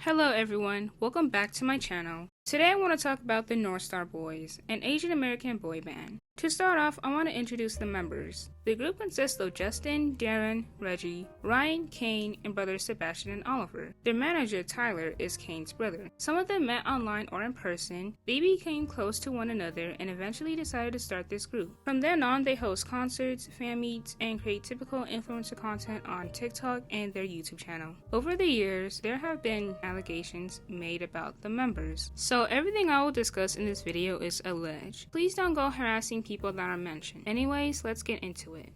Hello everyone, welcome back to my channel. Today I want to talk about the NorthStarBoys, an Asian American boy band. To start off, I want to introduce the members. The group consists of Justin, Darren, Reggie, Ryan, Kane, and brothers Sebastian and Oliver. Their manager, Tyler, is Kane's brother. Some of them met online or in person. They became close to one another and eventually decided to start this group. From then on, they host concerts, fan meets, and create typical influencer content on TikTok and their YouTube channel. Over the years, there have been allegations made about the members. So everything I will discuss in this video is alleged. Please don't go harassing people that are mentioned. Anyways, let's get into it.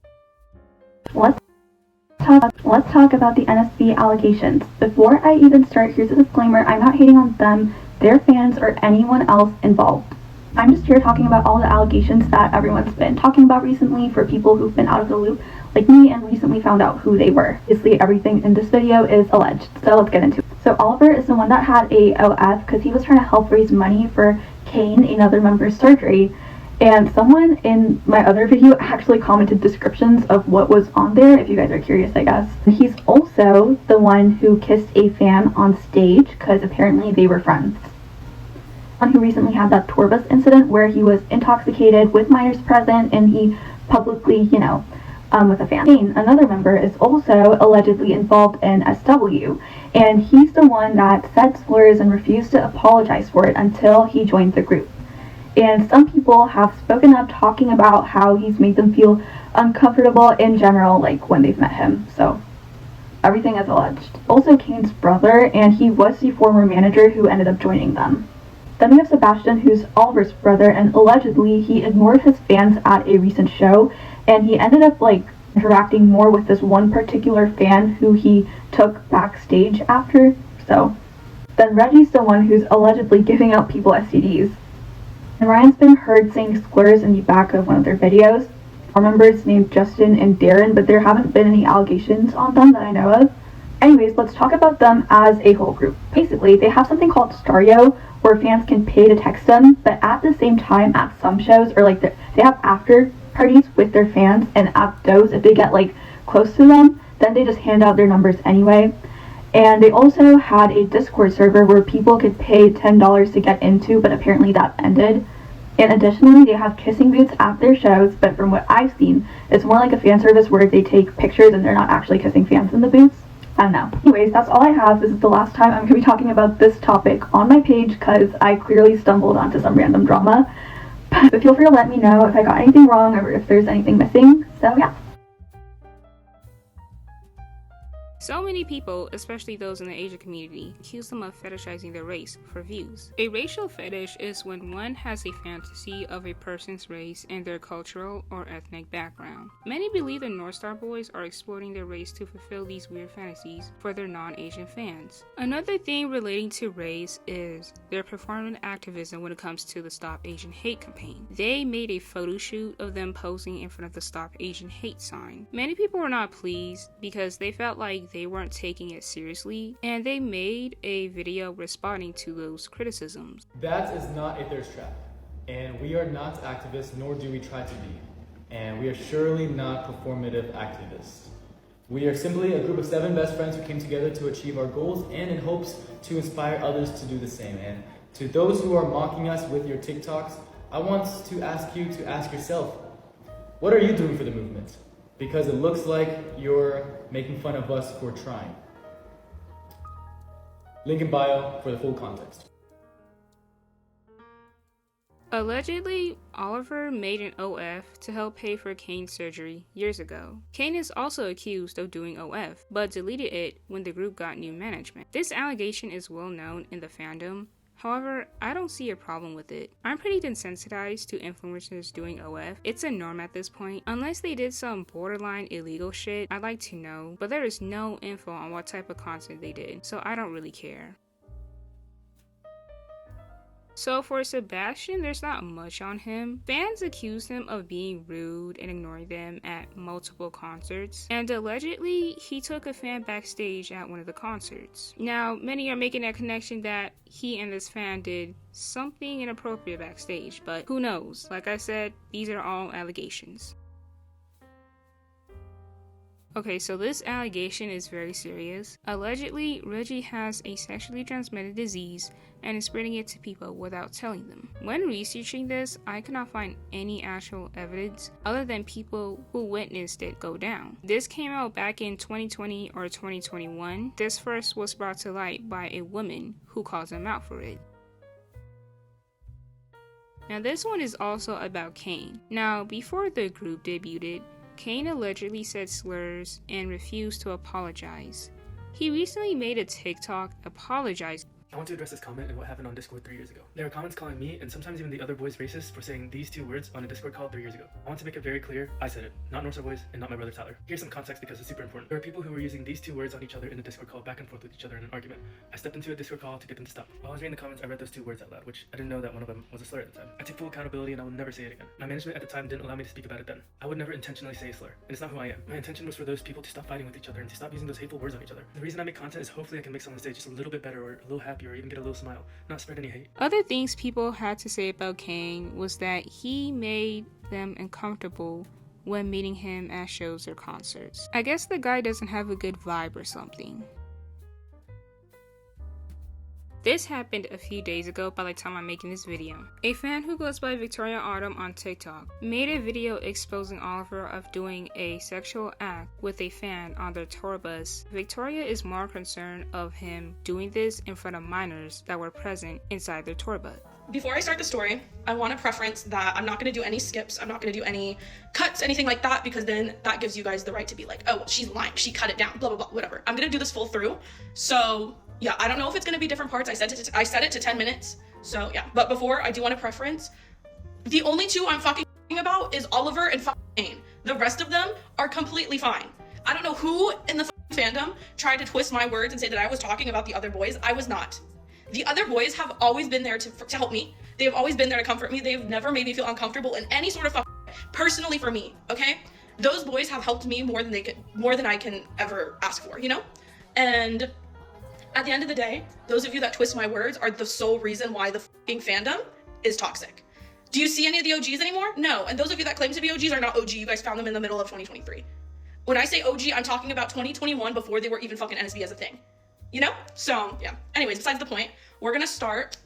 Let's talk about the NSB allegations. Before I even start, here's a disclaimer. I'm not hating on them, their fans, or anyone else involved. I'm just here talking about all the allegations that everyone's been talking about recently for people who've been out of the loop, like me, and recently found out who they were. Obviously, everything in this video is alleged, so let's get into it. So Oliver is the one that had a OF because he was trying to help raise money for Kane, another member's surgery. And someone in my other video actually commented descriptions of what was on there, if you guys are curious, I guess. He's also the one who kissed a fan on stage because apparently they were friends. One who recently had that tour bus incident where he was intoxicated with minors present and he publicly, with a fan. Kane, another member, is also allegedly involved in SW, and he's the one that said slurs and refused to apologize for it until he joined the group. And some people have spoken up talking about how he's made them feel uncomfortable in general, like when they've met him. So everything is alleged. Also Kane's brother, and he was the former manager who ended up joining them. Then we have Sebastian, who's Oliver's brother, and allegedly he ignored his fans at a recent show, and he ended up interacting more with this one particular fan who he took backstage after. So then Reggie's the one who's allegedly giving out people STDs. And Ryan's been heard saying slurs in the back of one of their videos. Our members named Justin and Darren, but there haven't been any allegations on them that I know of. Anyways, let's talk about them as a whole group. Basically, they have something called Stario, where fans can pay to text them, but at the same time, at some shows, or they have after parties with their fans, and at those, if they get close to them, then they just hand out their numbers anyway. And they also had a Discord server where people could pay $10 to get into, but apparently that ended. And additionally, they have kissing booths at their shows, but from what I've seen, it's more like a fan service where they take pictures and they're not actually kissing fans in the booths. I don't know. Anyways, that's all I have. This is the last time I'm going to be talking about this topic on my page because I clearly stumbled onto some random drama. But feel free to let me know if I got anything wrong or if there's anything missing. So yeah. So many people, especially those in the Asian community, accuse them of fetishizing their race for views. A racial fetish is when one has a fantasy of a person's race and their cultural or ethnic background. Many believe the NorthStarBoys are exploiting their race to fulfill these weird fantasies for their non-Asian fans. Another thing relating to race is their performative activism when it comes to the Stop Asian Hate campaign. They made a photo shoot of them posing in front of the Stop Asian Hate sign. Many people were not pleased because they felt like they weren't taking it seriously, and they made a video responding to those criticisms. That is not a thirst trap, and we are not activists, nor do we try to be, and we are surely not performative activists. We are simply a group of 7 best friends who came together to achieve our goals and in hopes to inspire others to do the same. And to those who are mocking us with your TikToks, I want to ask you to ask yourself, what are you doing for the movement? Because it looks like you're making fun of us for trying. Link in bio for the full context. Allegedly, Oliver made an OF to help pay for Kane's surgery years ago. Kane is also accused of doing OF, but deleted it when the group got new management. This allegation is well known in the fandom. However, I don't see a problem with it. I'm pretty desensitized to influencers doing OF. It's a norm at this point. Unless they did some borderline illegal shit, I'd like to know, but there is no info on what type of content they did, so I don't really care. So for Sebastian, there's not much on him. Fans accused him of being rude and ignoring them at multiple concerts, and allegedly he took a fan backstage at one of the concerts. Now, many are making that connection that he and this fan did something inappropriate backstage, but who knows? Like I said, these are all allegations. Okay, so this allegation is very serious. Allegedly, Reggie has a sexually transmitted disease and is spreading it to people without telling them. When researching this, I could not find any actual evidence other than people who witnessed it go down. This came out back in 2020 or 2021. This first was brought to light by a woman who calls him out for it. Now this one is also about Kane. Now before the group debuted, Kane allegedly said slurs and refused to apologize. He recently made a TikTok apologizing. I want to address this comment and what happened on Discord 3 years ago. There were comments calling me and sometimes even the other boys racist for saying these two words on a Discord call 3 years ago. I want to make it very clear, I said it, not NorthStarBoys and not my brother Tyler. Here's some context because it's super important. There are people who were using these two words on each other in the Discord call back and forth with each other in an argument. I stepped into a Discord call to get them to stop. While I was reading the comments, I read those two words out loud, which I didn't know that one of them was a slur at the time. I take full accountability and I will never say it again. My management at the time didn't allow me to speak about it then. I would never intentionally say a slur, and it's not who I am. My intention was for those people to stop fighting with each other and to stop using those hateful words on each other. The reason I make content is hopefully I can make someone stay just a little bit better or a little happier or even get a little smile. Not spread any hate. Other things people had to say about Kane was that he made them uncomfortable when meeting him at shows or concerts. I guess the guy doesn't have a good vibe or something. This happened a few days ago by the time I'm making this video. A fan who goes by Victoria Autumn on TikTok made a video exposing Oliver of doing a sexual act with a fan on their tour bus. Victoria is more concerned of him doing this in front of minors that were present inside their tour bus. Before I start the story, I want to preference that I'm not going to do any skips. I'm not going to do any cuts, anything like that, because then that gives you guys the right to be like, oh, well, she's lying. She cut it down, blah, blah, blah, whatever. I'm going to do this full through. So yeah, I don't know if it's going to be different parts. I set it to 10 minutes. So yeah, but before I do want to preference, the only two I'm fucking about is Oliver and fucking Kane. The rest of them are completely fine. I don't know who in the fandom tried to twist my words and say that I was talking about the other boys. I was not. The other boys have always been there to help me. They have always been there to comfort me. They've never made me feel uncomfortable in any sort of personally for me, okay? Those boys have helped me more than I can ever ask for, you know? And at the end of the day, those of you that twist my words are the sole reason why the fucking fandom is toxic. Do you see any of the OGs anymore? No. And those of you that claim to be OGs are not OG. You guys found them in the middle of 2023. When I say OG, I'm talking about 2021 before they were even fucking NSB as a thing. You know? So, yeah. Anyways, besides the point, we're gonna start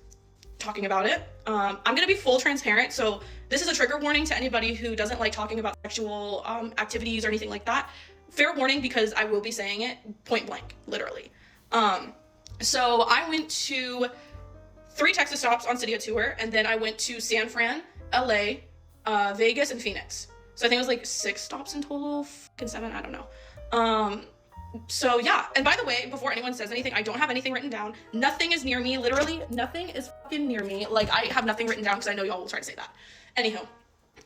talking about it. I'm gonna be full transparent, so this is a trigger warning to anybody who doesn't like talking about sexual activities or anything like that. Fair warning, because I will be saying it point blank, literally. So I went to 3 Texas stops on Cydia tour, and then I went to San Fran, LA, Vegas, and Phoenix. So I think it was like 6 stops in total, fucking 7, I don't know. So yeah, and by the way, before anyone says anything, I don't have anything written down. Nothing is near me, literally nothing is fucking near me. Like, I have nothing written down because I know y'all will try to say that. Anyhow,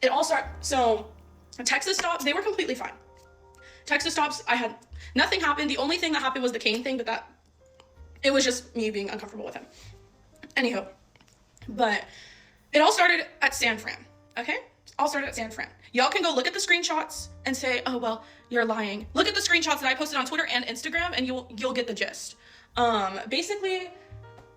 it all started, so Texas stops, they were completely fine. Texas stops, nothing happened. The only thing that happened was the Kane thing, but it was just me being uncomfortable with him. Anyhow, but it all started at San Fran, okay? All started at San Fran. Y'all can go look at the screenshots and say, oh, well, you're lying. Look at the screenshots that I posted on Twitter and Instagram and you'll get the gist. Basically,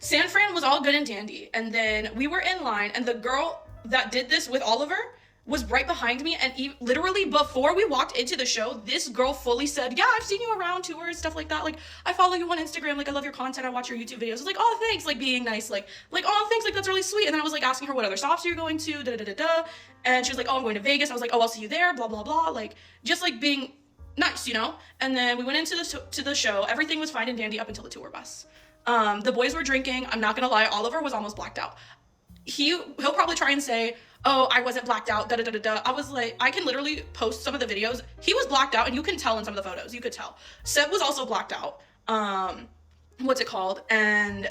San Fran was all good and dandy. And then we were in line and the girl that did this with Oliver was right behind me, and literally before we walked into the show, this girl fully said, yeah, I've seen you around tours, stuff like that. Like, I follow you on Instagram. Like, I love your content. I watch your YouTube videos. I was like, oh, thanks. Like, being nice. Like, oh, thanks. Like, that's really sweet. And then I was like asking her what other stops you're going to, da-da-da-da-da. And she was like, oh, I'm going to Vegas. I was like, oh, I'll see you there, blah, blah, blah. Like, just like being nice, you know? And then we went into the show. Everything was fine and dandy up until the tour bus. The boys were drinking. I'm not going to lie. Oliver was almost blacked out. He'll probably try and say, oh, I wasn't blacked out, da-da-da-da-da. I was like, I can literally post some of the videos. He was blacked out, and you can tell in some of the photos. You could tell. Seb was also blacked out. What's it called? And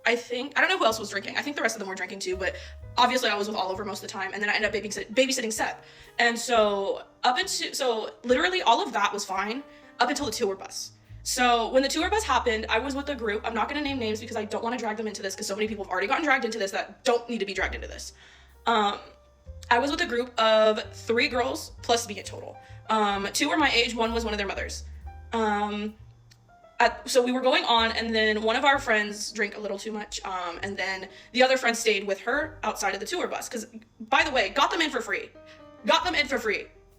I don't know who else was drinking. I think the rest of them were drinking too, but obviously I was with Oliver most of the time, and then I ended up babysitting Seb. And so literally all of that was fine up until the tour bus. So when the tour bus happened, I was with a group. I'm not going to name names because I don't want to drag them into this because so many people have already gotten dragged into this that don't need to be dragged into this. I was with a group of 3 girls plus me in total. 2 were my age, 1 was one of their mothers. So we were going on, and then one of our friends drank a little too much, and then the other friend stayed with her outside of the tour bus, because, by the way, got them in for free.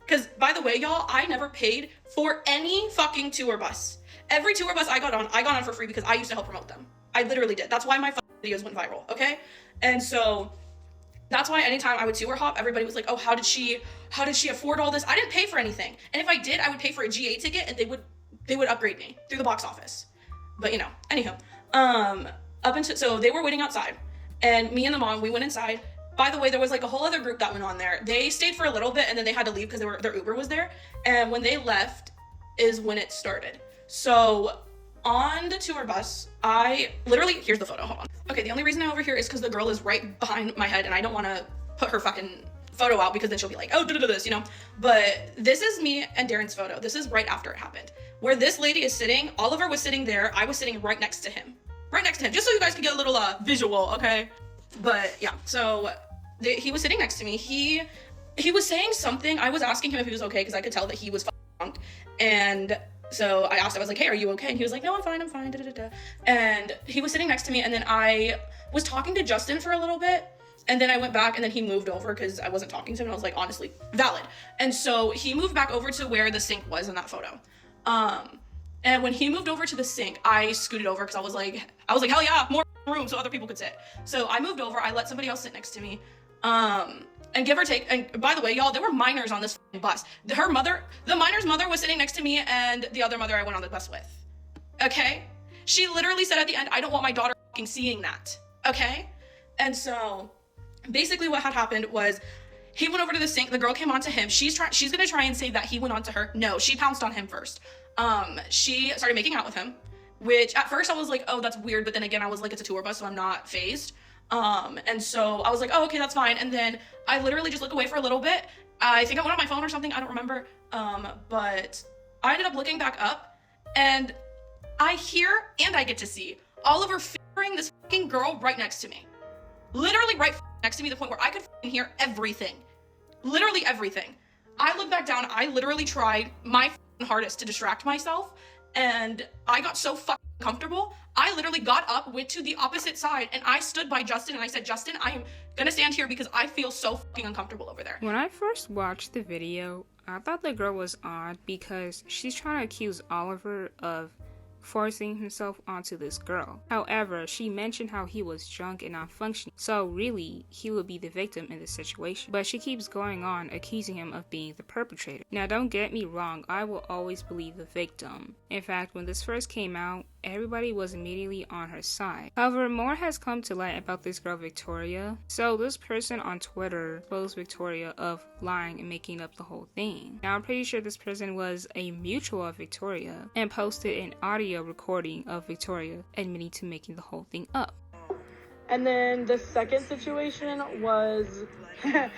Because, by the way, y'all, I never paid for any fucking tour bus. Every tour bus I got on for free because I used to help promote them. I literally did. That's why my videos went viral, okay? And so that's why anytime I would tour hop, everybody was like, oh, how did she afford all this? I didn't pay for anything. And if I did, I would pay for a GA ticket and they would upgrade me through the box office. But anyhow, so they were waiting outside, and me and the mom, we went inside. By the way, there was like a whole other group that went on there. They stayed for a little bit and then they had to leave because their Uber was there. And when they left is when it started. So on the tour bus, here's the photo, hold on. Okay, the only reason I'm over here is because the girl is right behind my head and I don't want to put her fucking photo out because then she'll be like, oh, this, But this is me and Darren's photo. This is right after it happened. Where this lady is sitting, Oliver was sitting there. I was sitting right next to him. Just so you guys can get a little visual, okay? But yeah, so he was sitting next to me. He was saying something. I was asking him if he was okay because I could tell that he was drunk. And so I asked, I was like, hey, are you okay? And he was like, no, I'm fine. And he was sitting next to me. And then I was talking to Justin for a little bit. And then I went back and then he moved over because I wasn't talking to him. And I was like, honestly, valid. And so he moved back over to where the sink was in that photo. And when he moved over to the sink, I scooted over because I was like, hell yeah, more room so other people could sit. So I moved over, I let somebody else sit next to me. And give or take, and by the way, y'all, there were minors on this bus. The minor's mother was sitting next to me and the other mother I went on the bus with. Okay? She literally said at the end, I don't want my daughter fucking seeing that. Okay? And so basically what had happened was he went over to the sink, the girl came on to him. She's gonna try and say that he went on to her. No, she pounced on him first. She started making out with him, which at first I was like, oh, that's weird. But then again, I was like, it's a tour bus, so I'm not phased. And so I was like, oh, okay, that's fine. And then I literally just looked away for a little bit. I think I went on my phone or something. I don't remember. But I ended up looking back up and I hear and I get to see Oliver fingering this fucking girl right next to me. Literally right next to me, to the point where I could hear everything. Literally everything. I looked back down. I literally tried my hardest to distract myself. And I got so fucking comfortable. I literally got up, went to the opposite side, and I stood by Justin and I said, Justin, I am gonna stand here because I feel so fucking uncomfortable over there. When I first watched the video, I thought the girl was odd because she's trying to accuse Oliver of forcing himself onto this girl. However, she mentioned how he was drunk and not functioning, so really, he would be the victim in this situation. But she keeps going on accusing him of being the perpetrator. Now, don't get me wrong, I will always believe the victim. In fact, when this first came out, everybody was immediately on her side. However, more has come to light about this girl Victoria. So this person on Twitter exposed Victoria of lying and making up the whole thing. Now I'm pretty sure this person was a mutual of Victoria and posted an audio recording of Victoria admitting to making the whole thing up. And then the second situation was it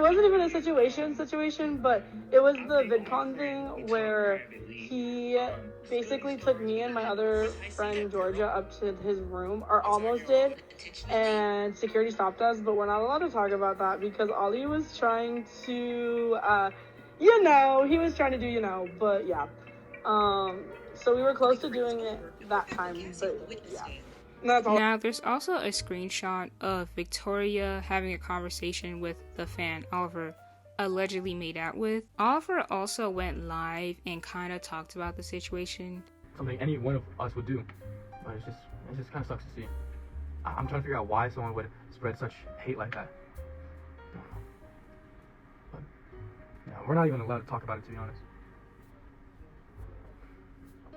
wasn't even a situation, but it was the VidCon thing where he basically took me and my other friend Georgia up to his room, or almost did, and security stopped us, but we're not allowed to talk about that because Ollie was trying to, he was trying to do, but yeah. So we were close to doing it that time, but yeah. That's all. Now, there's also a screenshot of Victoria having a conversation with the fan Oliver allegedly made out with. Oliver also went live and kind of talked about the situation. Something any one of us would do, but it just kind of sucks to see. I'm trying to figure out why someone would spread such hate like that. I don't know. But yeah, we're not even allowed to talk about it, to be honest.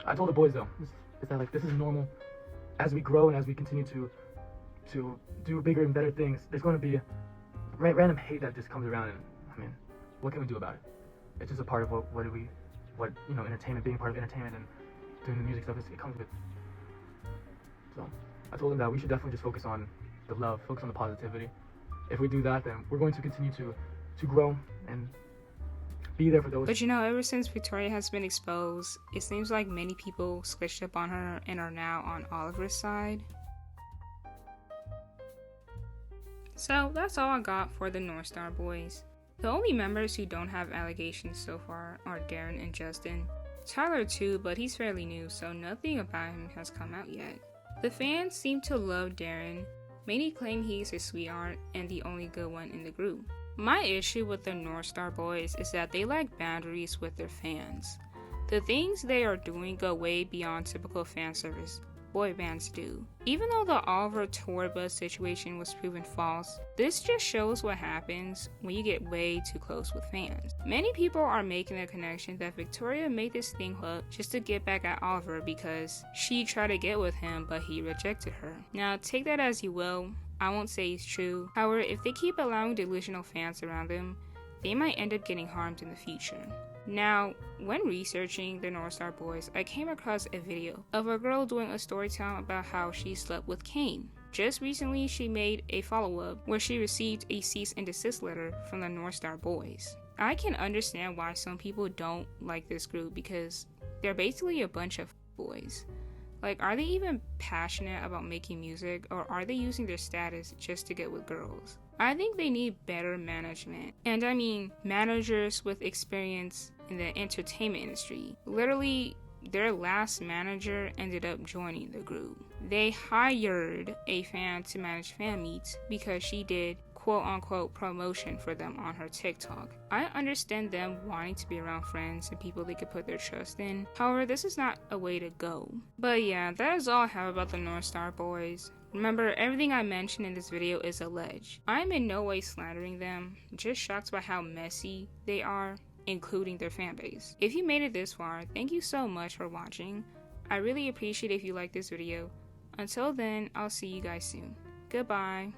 I told the boys though, is that like this is normal. As we grow and as we continue to do bigger and better things, there's going to be random hate that just comes around, and I mean, what can we do about it? It's just a part of what entertainment, being part of entertainment and doing the music stuff, it comes with. So I told them that we should definitely just focus on the love, focus on the positivity. If we do that, then we're going to continue to grow and be there for those. But ever since Victoria has been exposed, it seems like many people switched up on her and are now on Oliver's side. So that's all I got for the NorthStarBoys. The only members who don't have allegations so far are Darren and Justin. Tyler too, but he's fairly new, so nothing about him has come out yet. The fans seem to love Darren. Many claim he's a sweetheart and the only good one in the group. My issue with the NorthStarBoys is that they lack boundaries with their fans. The things they are doing go way beyond typical fan service boy bands do. Even though the Oliver tour bus situation was proven false, this just shows what happens when you get way too close with fans. Many people are making the connection that Victoria made this thing up just to get back at Oliver because she tried to get with him but he rejected her. Now take that as you will, I won't say it's true. However, if they keep allowing delusional fans around them, they might end up getting harmed in the future. Now, when researching the NorthStarBoys, I came across a video of a girl doing a story time about how she slept with Kane. Just recently, she made a follow-up where she received a cease and desist letter from the NorthStarBoys. I can understand why some people don't like this group because they're basically a bunch of boys. Like, are they even passionate about making music, or are they using their status just to get with girls? I think they need better management. And I mean, managers with experience in the entertainment industry. Literally, their last manager ended up joining the group. They hired a fan to manage fan meets because she did quote-unquote promotion for them on her TikTok. I understand them wanting to be around friends and people they could put their trust in. However, this is not a way to go. But yeah, that is all I have about the NorthStarBoys. Remember, everything I mentioned in this video is alleged. I am in no way slandering them, just shocked by how messy they are, including their fan base. If you made it this far, thank you so much for watching. I really appreciate if you like this video. Until then, I'll see you guys soon. Goodbye.